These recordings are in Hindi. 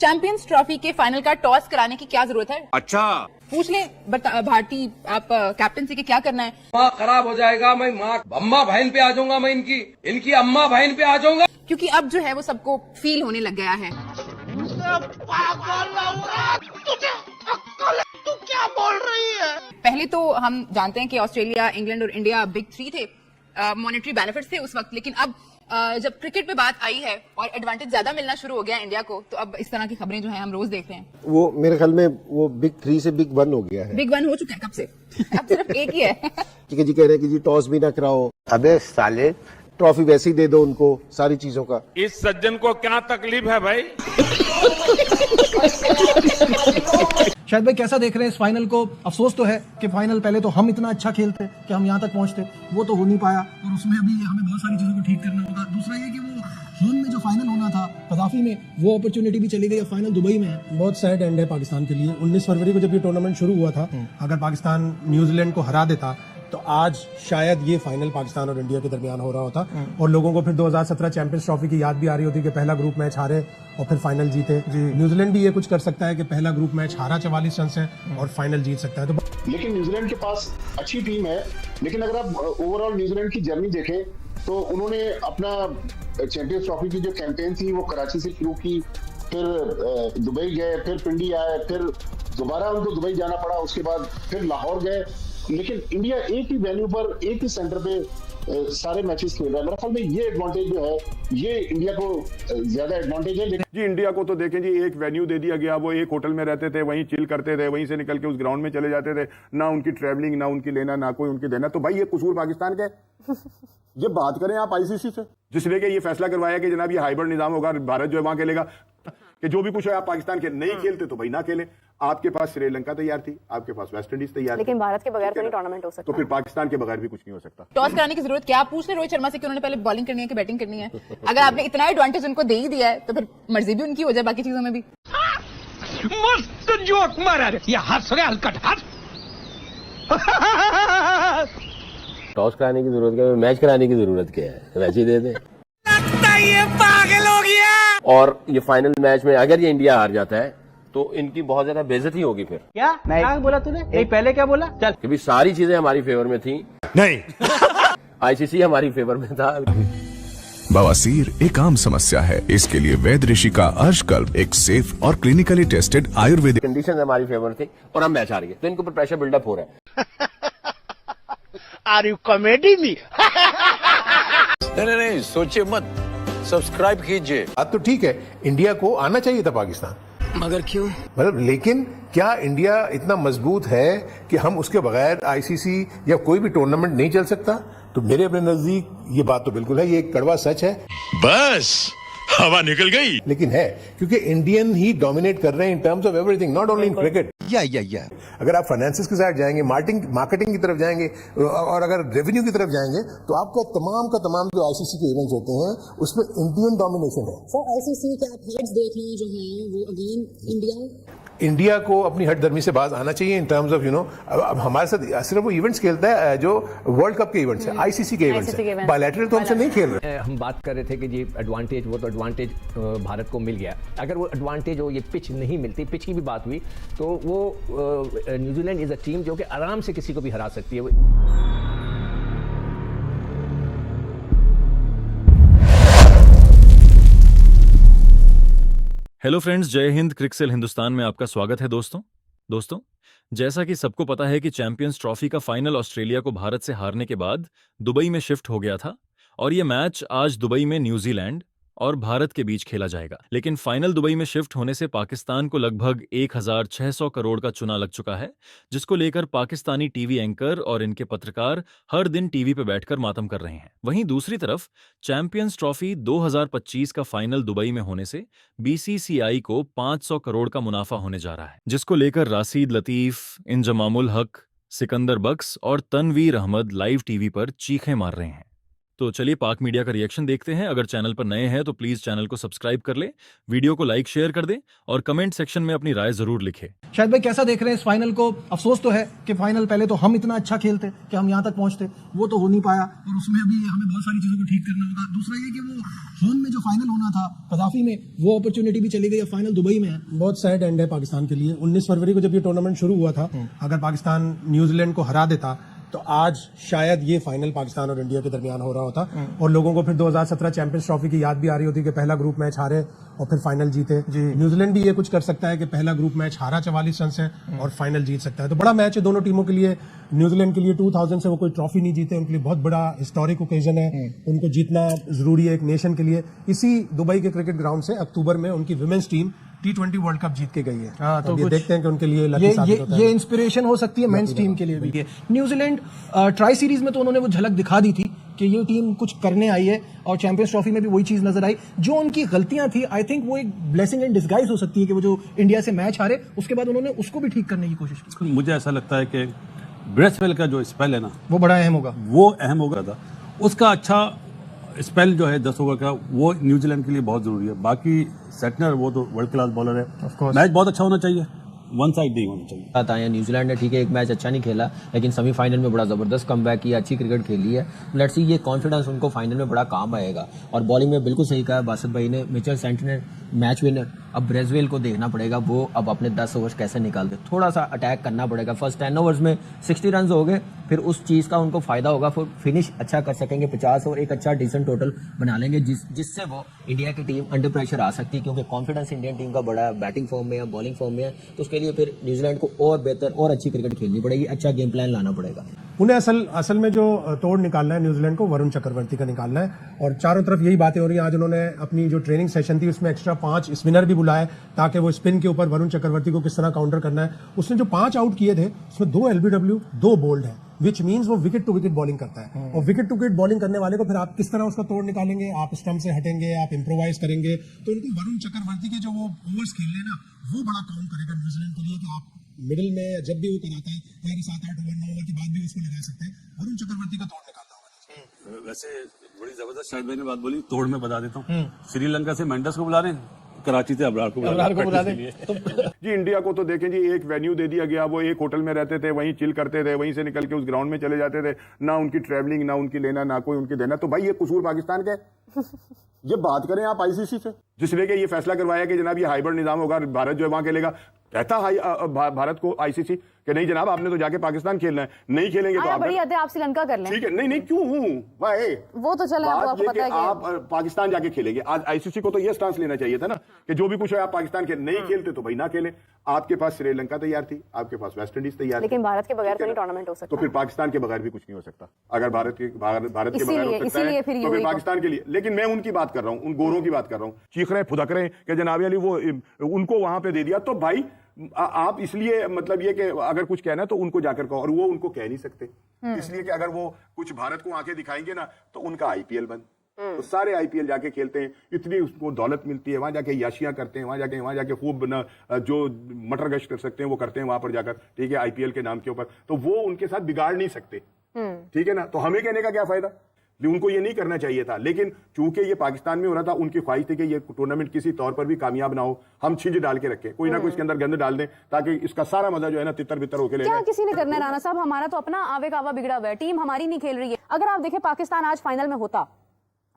चैंपियंस ट्रॉफी के फाइनल का टॉस कराने की क्या जरूरत है? अच्छा, पूछ ले भारती, आप कैप्टनसी के क्या करना है? माँ खराब हो जाएगा, मैं माँ अम्मा बहन पे आ जाऊंगा, मैं इनकी अम्मा बहन पे आ जाऊंगा। क्योंकि अब जो है वो सबको फील होने लग गया है। तू क्या बोल रही है? पहले तो हम जानते हैं कि ऑस्ट्रेलिया, इंग्लैंड और इंडिया बिग थ्री थे, मॉनेटरी बेनिफिट्स थे उस वक्त, लेकिन अब जब क्रिकेट पे बात आई है और एडवांटेज ज्यादा मिलना शुरू हो गया इंडिया को, तो अब इस तरह की खबरें जो है हम रोज देखते हैं। वो मेरे ख्याल में वो बिग थ्री से बिग वन हो गया है। बिग वन हो चुका है कब से? अब सिर्फ एक ही है। ठीक है जी, कह रहे हैं कि जी टॉस भी ना कराओ, अबे साले ट्रॉफी वैसे ही दे दो उनको, सारी चीजों का। इस सज्जन को क्या तकलीफ है भाई? शायद भाई कैसा देख रहे हैं इस फाइनल को? अफसोस तो है कि फाइनल पहले तो हम इतना अच्छा खेलते कि हम यहाँ तक पहुंचते, वो तो हो नहीं पाया और उसमें अभी हमें बहुत सारी चीजों को ठीक करना होगा। दूसरा ये कि वो होम में जो फाइनल होना था कदाफी में, वो अपॉर्चुनिटी भी चली गई, अब फाइनल दुबई में है। बहुत सैड एंड है पाकिस्तान के लिए। 19 फरवरी को जब ये टूर्नामेंट शुरू हुआ था, अगर पाकिस्तान न्यूजीलैंड को हरा देता तो आज शायद ये फाइनल पाकिस्तान और इंडिया के दरमियान हो रहा होता और लोगों को फिर 2017 चैंपियंस ट्रॉफी की याद भी आ रही होती कि पहला ग्रुप मैच हारे और फिर फाइनल जीते। न्यूजीलैंड भी ये कुछ कर सकता है कि पहला ग्रुप मैच हारा 44 रन से और फाइनल जीत सकता है। तो लेकिन न्यूजीलैंड के पास अच्छी टीम है, लेकिन अगर आप ओवरऑल न्यूजीलैंड की जर्नी देखें तो उन्होंने अपना चैंपियंस ट्रॉफी की जो कैंपेन थी वो कराची से शुरू की, फिर दुबई गए, फिर पिंडी आए, फिर दोबारा उनको दुबई जाना पड़ा, उसके बाद फिर लाहौर गए। लेकिन इंडिया एक ही वेन्यू पर, एक ही सेंटर पे सारे मैचेस खेल रहा है। मेरे ख्याल में ये एडवांटेज जो है, ये इंडिया को ज्यादा एडवांटेज है। जी इंडिया को तो देखें जी, एक वेन्यू दे दिया गया, वो एक होटल में रहते थे, वहीं चिल करते थे, वहीं से निकल के उस ग्राउंड में चले जाते थे, ना उनकी ट्रैवलिंग, ना उनकी लेना, ना कोई उनकी देना। तो भाई ये कसूर पाकिस्तान का है। ये बात करें आप आईसीसी से, जिसने के ये फैसला करवाया कि जनाब ये हाइब्रिड निजाम होगा, भारत जो है वहां खेलेगा, कि जो भी कुछ है आप पाकिस्तान के नहीं खेलते तो भाई ना खेलें। आपके पास श्रीलंका तैयार थी, आपके पास वेस्ट इंडीज तैयार, लेकिन भारत के बगैर तो नहीं टूर्नामेंट हो सकता। तो फिर पाकिस्तान के बगैर भी कुछ नहीं हो सकता। टॉस कराने की जरूरत क्या? आप पूछ ले रोहित शर्मा से कि उन्होंने पहले बॉलिंग करनी है कि बैटिंग करनी है। अगर आपने इतना एडवांटेज उनको दे ही दिया है तो फिर मर्जी भी उनकी हो जाए बाकी चीजों में भी। मस्त जोक मारा रे, ये हंस रहे हलकट हंस। टॉस कराने की जरूरत क्या है? मैच कराने की जरूरत क्या है? मैच ही दे दे। ये पागल हो गया। और ये फाइनल मैच में अगर ये इंडिया हार जाता है तो इनकी बहुत ज्यादा बेइज्जती होगी। फिर क्या बोला तूने? पहले क्या बोला? चल, क्योंकि सारी चीजें हमारी फेवर में थी। नहीं, आईसीसी हमारी फेवर में था। बवासीर एक आम समस्या है, इसके लिए वैद ऋषि का अर्शकल्प एक सेफ और क्लिनिकली टेस्टेड आयुर्वेदिक कंडीशन हमारी फेवर थी और हम मैच हार गए, तो इनके ऊपर प्रेशर बिल्डअप हो रहा है। Are you comedy me? नहीं, सोचिए मत, सब्सक्राइब कीजिए। बात तो ठीक है, इंडिया को आना चाहिए था पाकिस्तान, मगर क्यों? मतलब लेकिन क्या इंडिया इतना मजबूत है कि हम उसके बगैर आईसीसी या कोई भी टूर्नामेंट नहीं चल सकता? तो मेरे अपने नजदीक ये बात तो बिल्कुल है, ये एक कड़वा सच है। बस हवा निकल गई। लेकिन है, क्योंकि इंडियन ही डोमिनेट कर रहे हैं in terms of everything, not only in cricket. या अगर आप फाइनेंसिस के साथ जाएंगे, मार्केटिंग की तरफ जाएंगे और अगर रेवेन्यू की तरफ जाएंगे तो आपका तमाम का तमाम जो आईसीसी के इवेंट्स होते हैं उसमें इंडियन डोमिनेशन है। सर आईसीसी के आप हेड्स देख रहे हैं जो हैं वो अगेन इंडिया को अपनी हटदर्मी से बाज आना चाहिए इन टर्म्स ऑफ अब हमारे साथ सिर्फ वो इवेंट्स खेलता है जो वर्ल्ड कप के इवेंट्स है, आईसीसी के इवेंट्स है, बायलैटरल तो हमसे नहीं खेल रहे। हम बात कर रहे थे कि जी एडवांटेज, वो तो एडवांटेज भारत को मिल गया। अगर वो एडवांटेज हो, ये पिच नहीं मिलती, पिच की भी बात हुई तो वो न्यूजीलैंड इज अ टीम जो कि आराम से किसी को भी हरा सकती है। हेलो फ्रेंड्स, जय हिंद। क्रिकसेल हिंदुस्तान में आपका स्वागत है दोस्तों, जैसा कि सबको पता है कि चैंपियंस ट्रॉफी का फाइनल ऑस्ट्रेलिया को भारत से हारने के बाद दुबई में शिफ्ट हो गया था और ये मैच आज दुबई में न्यूजीलैंड और भारत के बीच खेला जाएगा। लेकिन फाइनल दुबई में शिफ्ट होने से पाकिस्तान को लगभग 1600 करोड़ का चुना लग चुका है, जिसको लेकर पाकिस्तानी टीवी एंकर और इनके पत्रकार हर दिन टीवी पे बैठकर मातम कर रहे हैं। वहीं दूसरी तरफ चैंपियंस ट्रॉफी 2025 का फाइनल दुबई में होने से बीसीसीआई को 500 करोड़ का मुनाफा होने जा रहा है, जिसको लेकर राशिद लतीफ, इंजमामुल हक, सिकंदर बख्श और तनवीर अहमद लाइव टीवी पर चीखें मार रहे हैं। तो चलिए पाक मीडिया का रिएक्शन देखते हैं। अगर चैनल पर नए हैं तो प्लीज चैनल को सब्सक्राइब कर ले, वीडियो को लाइक शेयर कर दे और कमेंट सेक्शन में अपनी राय जरूर लिखें। शायद भाई कैसा देख रहे हैं इस फाइनल को? अफसोस तो है कि फाइनल पहले तो हम इतना अच्छा खेलते कि हम यहाँ तक पहुंचते, वो तो हो नहीं पाया और उसमें अभी हमें बहुत सारी चीजों को ठीक करना होगा। दूसरा ये कि वो होम में जो फाइनल होना था कदाफी में, वो अपॉर्चुनिटी भी चली गई। अब फाइनल दुबई में है। बहुत सैड एंड है पाकिस्तान के लिए। 19 फरवरी को जब ये टूर्नामेंट शुरू हुआ था, अगर पाकिस्तान न्यूजीलैंड को हरा देता तो आज शायद ये फाइनल पाकिस्तान और इंडिया के दरमियान हो रहा होता और लोगों को फिर 2017 चैंपियंस ट्रॉफी की याद भी आ रही होती कि पहला ग्रुप मैच हारे और फिर फाइनल जीते। न्यूजीलैंड भी ये कुछ कर सकता है कि पहला ग्रुप मैच हारा 44 रन से और फाइनल जीत सकता है। तो बड़ा मैच है दोनों टीमों के लिए। न्यूजीलैंड के लिए 2000 से वो कोई ट्रॉफी नहीं जीते, उनके लिए बहुत बड़ा हिस्टोरिक ओकेजन है, उनको जीतना जरूरी है एक नेशन के लिए। इसी दुबई के क्रिकेट ग्राउंड से अक्टूबर में उनकी women's team T20 world cup जीत के गई है। तो ये देखते हैं कि उनके लिए ये इंस्पिरेशन हो सकती है मेंस टीम के लिए भी। न्यूजीलैंड ट्राई सीरीज में तो उन्होंने वो झलक दिखा दी थी कि ये टीम कुछ करने आई है और चैंपियंस ट्रॉफी में भी वही चीज नजर आई। जो उनकी गलतियां थी, आई थिंक वो एक ब्लेसिंग इन डिस्गाइज हो सकती है कि वो जो इंडिया से मैच हारे उसके बाद उन्होंने उसको भी ठीक करने की कोशिश की। मुझे ऐसा लगता है कि ब्रेसवेल का जो स्पेल है ना, वो बड़ा अहम होगा। वो अहम होगा था। उसका अच्छा स्पेल जो है 10 ओवर का, वो न्यूजीलैंड के लिए बहुत जरूरी है। बाकी सेटनर वो तो वर्ल्ड क्लास बॉलर है। मैच बहुत अच्छा होना चाहिए, वन साइड नहीं होना चाहिए। आता है न्यूजीलैंड ने ठीक है एक मैच अच्छा नहीं खेला, लेकिन सेमीफाइनल में बड़ा जबरदस्त कमबैक किया, अच्छी क्रिकेट खेली है। लेट्स सी ये कॉन्फिडेंस उनको फाइनल में बड़ा काम आएगा। और बॉलिंग में बिल्कुल सही कहा बासित भाई ने, मिचेल सेंटनर मैच विनर। अब ब्रेसवेल को देखना पड़ेगा वो अब अपने 10 ओवर्स कैसे निकालते, थोड़ा सा अटैक करना पड़ेगा। फर्स्ट 10 ओवर्स में 60 रन हो गए, फिर उस चीज़ का उनको फायदा होगा, फिर फिनिश अच्छा कर सकेंगे 50 और एक अच्छा डिसेंट टोटल बना लेंगे जिससे वो इंडिया की टीम अंडर प्रेशर आ सकती है, क्योंकि कॉन्फिडेंस इंडियन टीम का बड़ा बैटिंग फॉर्म में है, बॉलिंग फॉर्म में है। तो उसके लिए फिर न्यूजीलैंड को और बेहतर और अच्छी क्रिकेट खेलनी पड़ेगी, अच्छा गेम प्लान लाना पड़ेगा। उन्हें असल में जो तोड़ निकालना है न्यूजीलैंड को वरुण चक्रवर्ती का निकालना है और चारों तरफ यही बातें हो रही हैं। आज उन्होंने अपनी जो ट्रेनिंग सेशन थी उसमें एक्स्ट्रा 5 स्पिनर भी बुलाए ताकि वो स्पिन के ऊपर वरुण चक्रवर्ती को किस तरह काउंटर करना है। उसने जो 5 आउट किए थे उसमें 2 LBW 2 बोल्ड है, विच मीन्स वो विकेट टू विकेट बॉलिंग करता है। और विकेट टू विकेट बॉलिंग करने वाले को फिर आप किस तरह उसका तोड़ निकालेंगे? आप स्टंप से हटेंगे, आप इम्प्रोवाइज करेंगे। तो उनको वरुण चक्रवर्ती के जो वो ओवर्स खेलने ना, वो बड़ा काउंट करेगा न्यूजीलैंड के लिए कि आप मिडिल में जब भी वो कराता है 7-8 ओवर 9 ओवर के बाद भी उसको लगा सकते हैं। वरुण चक्रवर्ती का तोड़ निकालना होगा। वैसे बड़ी जबरदस्त शायद भाई ने बात बोली, तोड़ में बता देता हूँ। श्रीलंका से मेंडस को बुला रहे हैं, कराची से अबरार को बुला दें। जी इंडिया को तो देखें जी, एक वेन्यू दे दिया गया, वो एक होटल में रहते थे, वहीं चिल करते थे, वहीं से निकल के उस ग्राउंड में चले जाते थे। ना उनकी ट्रैवलिंग, ना उनकी लेना, ना कोई उनकी देना। तो भाई ये कसूर पाकिस्तान का है। ये बात करें आप ICC से, जिसने के ये फैसला करवाया कि जनाब ये हाइब्रिड निजाम होगा, भारत जो है वहां खेलेगा। कहता भारत को ICC कि नहीं जनाब आपने तो जाके पाकिस्तान खेलना है, नहीं खेलेंगे तो बड़ी हद है, आप श्रीलंका कर लें। ठीक है, नहीं क्यों भाई, वो तो चले आपको पता है कि आप पाकिस्तान जाके खेलेंगे। आज ICC को तो ये स्टांस लेना चाहिए था ना कि जो भी कुछ है आप पाकिस्तान के नहीं खेलते तो भाई ना खेले। आपके पास श्रीलंका तैयार थी, आपके पास वेस्ट इंडीज तैयार, लेकिन भारत के बगैर तो नहीं टूर्नामेंट हो सकता। तो फिर पाकिस्तान के बगैर भी कुछ नहीं हो सकता। अगर भारत के बगैर हो सकता है तो फिर पाकिस्तान के लिए। लेकिन मैं उनकी बात कर रहा हूँ, उन गोरों की बात कर रहा हूँ, चीख रहे फुदक रहे कि जनाब अली वो उनको वहां पे दे दिया। तो भाई आप इसलिए मतलब ये कि अगर कुछ कहना है तो उनको जाकर कहो, और वो उनको कह नहीं सकते, इसलिए कि अगर वो कुछ भारत को आंखें दिखाएंगे ना तो उनका IPL बंद। तो सारे IPL जाके खेलते हैं, इतनी उसको दौलत मिलती है, वहां जाके याशियां करते हैं, वहां जाके खूब जो मटर गश्त कर सकते हैं वो करते हैं वहां पर जाकर, ठीक है, IPL के नाम के ऊपर। तो वो उनके साथ बिगाड़ नहीं सकते, ठीक है ना। तो हमें कहने का क्या फायदा, उनको ये नहीं करना चाहिए था। लेकिन चूंकि ये पाकिस्तान में हो रहा था, उनकी ख्वाहिश थी कि ये टूर्नामेंट किसी तौर पर भी कामयाब ना हो, हम छिंज डाल के रखें, कोई ना कोई इसके अंदर गंद डाल दें ताकि इसका सारा मजा जो है ना तितर बितर होकर ले क्या किसी ने करना है। राणा साहब, हमारा तो अपना आवे कावा बिगड़ा हुआ है, टीम हमारी नहीं खेल रही है। अगर आप देखें पाकिस्तान आज फाइनल में होता,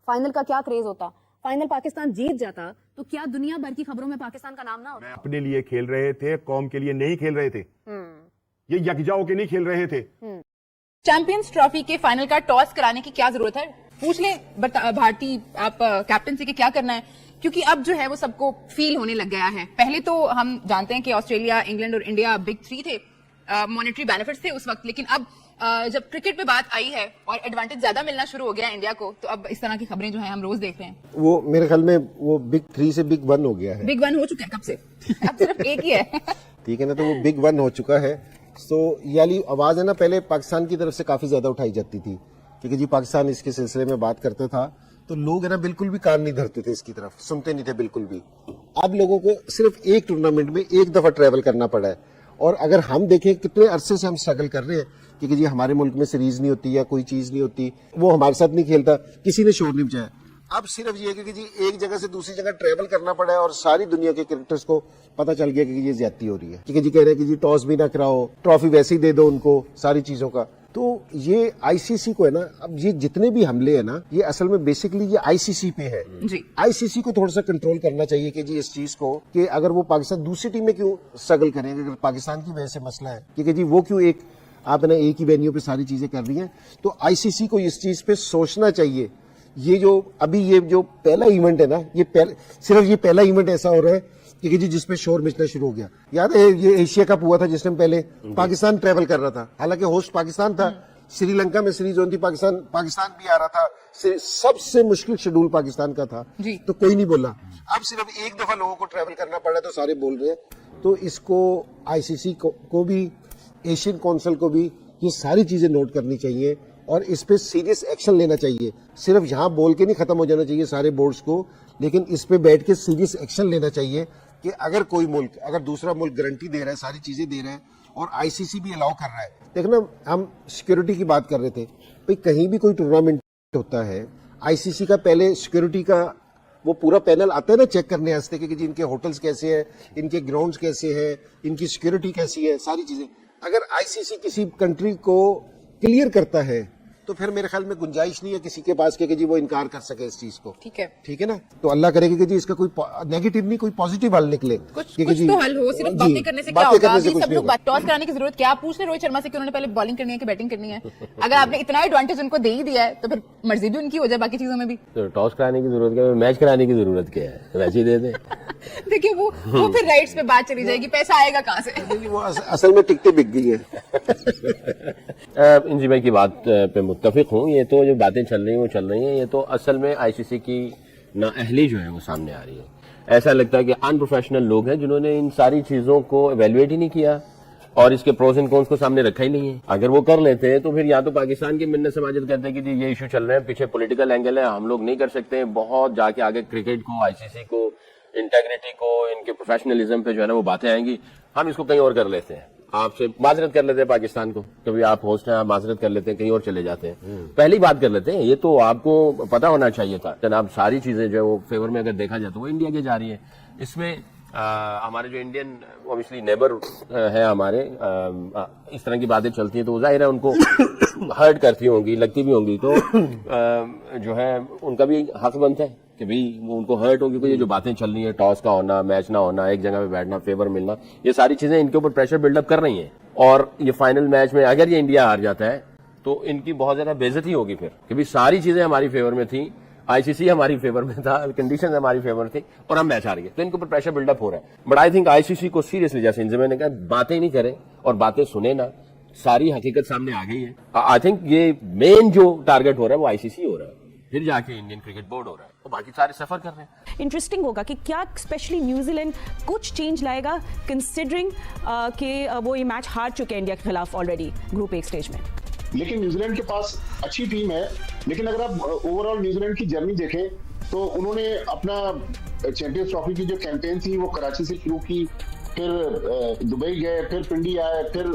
फाइनल का क्या क्रेज होता, फाइनल पाकिस्तान जीत जाता तो क्या दुनिया भर की खबरों में पाकिस्तान का नाम ना होता। अपने लिए खेल रहे थे, कौम के लिए नहीं खेल रहे थे, ये यकजा होके नहीं खेल रहे थे। चैंपियंस ट्रॉफी के फाइनल का टॉस कराने की क्या जरूरत है? पूछ ले भारती आप कैप्टन से कि क्या करना है, क्योंकि अब जो है वो सबको फील होने लग गया है। पहले तो हम जानते हैं कि ऑस्ट्रेलिया, इंग्लैंड और इंडिया बिग 3 थे, मॉनेटरी बेनिफिट्स थे उस वक्त, लेकिन अब जब क्रिकेट पे बात आई है और एडवांटेज ज्यादा मिलना शुरू हो गया इंडिया को, तो अब इस तरह की खबरें जो है हम रोज देख रहे हैं। वो मेरे ख्याल में वो बिग 3 से बिग 1 हो गया है। बिग 1 हो चुका है कब से, अब सिर्फ एक ही है। ठीक है ना, तो वो बिग 1 हो चुका है। तो ये वाली आवाज है ना, पहले पाकिस्तान की तरफ से काफी ज्यादा उठाई जाती थी, क्योंकि जी पाकिस्तान इसके सिलसिले में बात करता था तो लोग है ना बिल्कुल भी कान नहीं धरते थे इसकी तरफ, सुनते नहीं थे बिल्कुल भी। अब लोगों को सिर्फ एक टूर्नामेंट में एक दफा ट्रेवल करना पड़ा है, और अगर हम देखें कितने अरसे से हम स्ट्रगल कर रहे हैं, कि जी हमारे मुल्क में सीरीज नहीं होती या कोई चीज नहीं होती, वो हमारे साथ नहीं खेलता, किसी ने शोर नहीं मचाया। अब सिर्फ ये है कि जी एक जगह से दूसरी जगह ट्रेवल करना पड़ा है और सारी दुनिया के क्रिकेटर्स को पता चल गया कि ये ज्यादती हो रही है, कि जी कह रहे हैं कि जी टॉस भी ना कराओ, ट्रॉफी वैसे ही दे दो उनको, सारी चीजों का। तो ये आईसीसी को है ना, अब ये जितने भी हमले है ना, ये असल में बेसिकली ये आईसीसी पे है जी। आईसीसी को थोड़ा सा कंट्रोल करना चाहिए कि जी इस चीज को, कि अगर वो पाकिस्तान दूसरी टीम में क्यों स्ट्रगल करेंगे, अगर पाकिस्तान की वजह से मसला है कि जी वो क्यों एक आप ना एक ही वेन्यू पे सारी चीजें कर रही हैं। तो आईसीसी को इस चीज पे सोचना चाहिए। ये जो अभी ये जो पहला इवेंट है ना, ये सिर्फ ये पहला इवेंट ऐसा हो रहा है कि जी जिसपे शोर मचना शुरू हो गया। याद है ये एशिया कप हुआ था जिसमें पहले पाकिस्तान ट्रेवल कर रहा था, हालांकि होस्ट पाकिस्तान था, श्रीलंका में सीरीज होती, पाकिस्तान भी आ रहा था, सबसे मुश्किल शेड्यूल पाकिस्तान का था तो कोई नहीं बोला। अब सिर्फ एक दफा लोगों को ट्रेवल करना पड़ा तो सारे बोल रहे हैं। तो इसको आईसीसी को भी, एशियन काउंसिल को भी ये सारी चीजें नोट करनी चाहिए और इस पे सीरियस एक्शन लेना चाहिए। सिर्फ यहाँ बोल के नहीं खत्म हो जाना चाहिए सारे बोर्ड्स को, लेकिन इस पे बैठ के सीरियस एक्शन लेना चाहिए कि अगर कोई मुल्क, अगर दूसरा मुल्क गारंटी दे रहा है, सारी चीजें दे रहा है और आईसीसी भी अलाउ कर रहा है। देखना, हम सिक्योरिटी की बात कर रहे थे, भाई कहीं भी कोई टूर्नामेंट होता है, आईसीसी का पहले सिक्योरिटी का वो पूरा पैनल आता है ना चेक करने वास्ते कि जी इनके होटल्स कैसे हैं, इनके ग्राउंड्स कैसे हैं, इनकी सिक्योरिटी कैसी है, सारी चीजें। अगर आईसीसी किसी कंट्री को क्लियर करता है तो फिर मेरे ख्याल में गुंजाइश नहीं है किसी के पास कि जी वो इनकार कर सके इस चीज को। ठीक है ना। तो अल्लाह करेगा कि जी इसका कोई नेगेटिव नहीं, कोई पॉजिटिव हल निकले, कुछ तो हल हो। सिर्फ बातें करने से क्या होगा? अभी सब लोग टॉस कराने की जरूरत क्या? पूछ ले रोहित शर्मा से कि उन्होंने पहले बॉलिंग करनी है कि बैटिंग करनी है। अगर आपने इतना एडवांटेज उनको दे ही दिया है तो फिर मर्जी भी उनकी हो जाए बाकी चीजों में भी। तो टॉस कराने की जरूरत क्या है, मैच कराने की जरूरत क्या है, मैच ही दे दे। देखिए वो फिर राइट्स पे बात चली जाएगी, पैसा आएगा कहाँ से? वो असल में टिकटें बिक गई है। इंजी भाई की बात पे मुत्तफिक हूँ। ये तो जो बातें चल रही हैं वो चल रही हैं, ये तो असल में आईसीसी की नाअहली जो है वो सामने आ रही है। ऐसा लगता है कि अनप्रोफेशनल लोग हैं जिन्होंने इन सारी चीजों को एवेल्युएट ही नहीं किया और इसके प्रोस एंड कॉन्स को सामने रखा ही नहीं है। अगर वो कर लेते हैं तो फिर या तो पाकिस्तान की मिन्नत समाजत कहते हैं कि जी ये इशू चल रहे हैं, पीछे पॉलिटिकल एंगल है, हम लोग नहीं कर सकते, बहुत जाके आगे क्रिकेट को, आईसीसी को, इंटेग्रिटी को, इनके प्रोफेशनलिज्म पे जो है ना वो बातें आएंगी, हम इसको कहीं और कर लेते हैं, आपसे माजरत कर लेते हैं पाकिस्तान को, कभी आप होस्ट हैं आप माजरत कर लेते हैं, कहीं और चले जाते हैं, पहली बात कर लेते हैं। ये तो आपको पता होना चाहिए था जनाब। सारी चीजें जो वो फेवर में अगर देखा जाए तो वो इंडिया की जा रही है। इसमें हमारे जो इंडियन ऑब्वियसली नेबर है हमारे, इस तरह की बातें चलती हैं तो जाहिर है उनको हर्ट करती होंगी, लगती भी होंगी, तो जो है उनका भी हक बनता है कि भाई वो उनको हर्ट होगी। कोई ये जो बातें चल रही है, टॉस का होना, मैच ना होना, एक जगह पे बैठना, फेवर मिलना, ये सारी चीजें इनके ऊपर प्रेशर बिल्डअप कर रही हैं। और ये फाइनल मैच में अगर ये इंडिया हार जाता है तो इनकी बहुत ज्यादा बेइज्जती होगी फिर, कि भाई सारी चीजें हमारी फेवर में थी, आईसीसी हमारी फेवर में था, कंडीशंस हमारी फेवर थी और हम मैच हार गए, तो इनके ऊपर प्रेशर बिल्डअप हो रहा है। बट आई थिंक आईसीसी को सीरियसली, जैसे इनसे मैंने कहा, बातें नहीं करें और बातें सुने ना, सारी हकीकत सामने आ गई है। आई थिंक ये मेन जो टारगेट हो रहा है वो आईसीसी हो रहा है, फिर जाके इंडियन क्रिकेट बोर्ड हो रहा है, तो बाकी सारे सफर कर रहे हैं। इंटरेस्टिंग होगा कि क्या स्पेशली न्यूजीलैंड कुछ चेंज लाएगा, कंसिडरिंग कि वो ये मैच हार चुके हैं इंडिया के खिलाफ ऑलरेडी ग्रुप 1 स्टेज में। लेकिन न्यूजीलैंड के पास अच्छी टीम है, लेकिन अगर आप ओवरऑल न्यूजीलैंड की जर्नी देखें तो उन्होंने अपना चैंपियंस ट्रॉफी की जो कैंपेन थी वो कराची से शुरू की, फिर दुबई गए, फिर पिंडी आए, फिर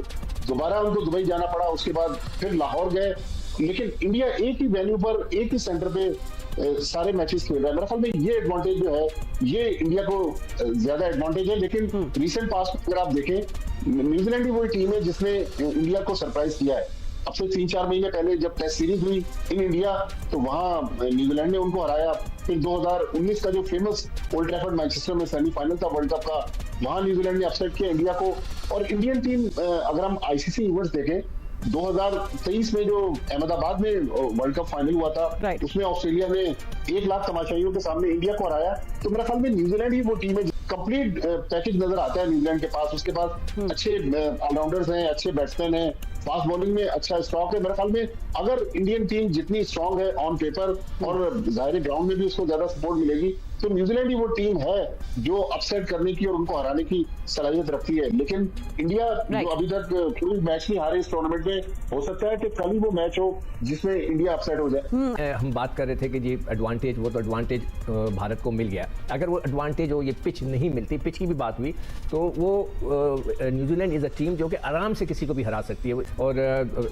दोबारा उनको दुबई जाना पड़ा, उसके बाद फिर लाहौर गए। लेकिन इंडिया एक ही वेन्यू पर, एक ही सेंटर पे सारे मैचेस खेल रहा है। मेरे ख्याल में ये एडवांटेज जो है ये इंडिया को ज्यादा एडवांटेज है। लेकिन रिसेंट पास्ट में अगर आप देखें, न्यूजीलैंड ही वही टीम है जिसने इंडिया को सरप्राइज किया है। अब से 3-4 महीने पहले जब टेस्ट सीरीज हुई इन इंडिया तो वहां न्यूजीलैंड ने उनको हराया। फिर 2019 का जो फेमस ओल्ड ट्रैफर्ड मैनचेस्टर में सेमीफाइनल था वर्ल्ड कप का, वहां न्यूजीलैंड ने अपसेट किया इंडिया को। और इंडियन टीम अगर हम आईसीसी इवेंट्स देखें, 2023 में जो अहमदाबाद में वर्ल्ड कप फाइनल हुआ था, उसमें ऑस्ट्रेलिया ने 1 लाख तमाशाइयों के सामने इंडिया को हराया। तो मेरे ख्याल में न्यूजीलैंड ही वो टीम है, कंप्लीट पैकेज नजर आता है न्यूजीलैंड के पास। उसके पास अच्छे ऑलराउंडर्स हैं, अच्छे बैट्समैन हैं, फास्ट बॉलिंग में अच्छा स्टॉक है। मेरे ख्याल में अगर इंडियन टीम जितनी स्ट्रांग है ऑन पेपर और जाहिर ग्राउंड में भी उसको ज्यादा सपोर्ट मिलेगी, तो न्यूजीलैंड ही वो टीम है जो अपसेट करने की और उनको हराने की सलाहियत रखती है। लेकिन इंडिया जो अभी तक कोई मैच नहीं हारे इस टूर्नामेंट में, हो सकता है कि कल ही वो मैच हो जिसमें इंडिया अपसेट हो जाए। हम बात कर रहे थे कि जी एडवांटेज, वो तो एडवांटेज भारत को मिल गया। अगर वो एडवांटेज हो, ये पिच नहीं मिलती, पिच की भी बात हुई, तो वो न्यूजीलैंड इज अ टीम जो कि आराम से किसी को भी हरा सकती है। और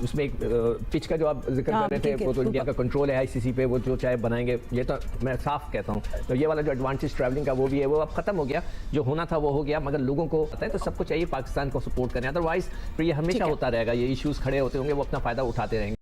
उसमें एक पिच का जो आप जिक्र कर रहे थे, वो तो इंडिया का कंट्रोल है आईसीसी पे, वो जो चाहे बनाएंगे। ये तो मैं साफ कहता हूँ। तो ये वाला जो एडवांटेज ट्रैवलिंग का वो भी है, वो अब खत्म हो गया। जो होना था वो हो गया, मगर लोगों को पता है तो सबको चाहिए पाकिस्तान को सपोर्ट करने, अदरवाइज फिर ये हमेशा होता रहेगा। ये इश्यूज खड़े होते होंगे, वो अपना फायदा उठाते रहेंगे।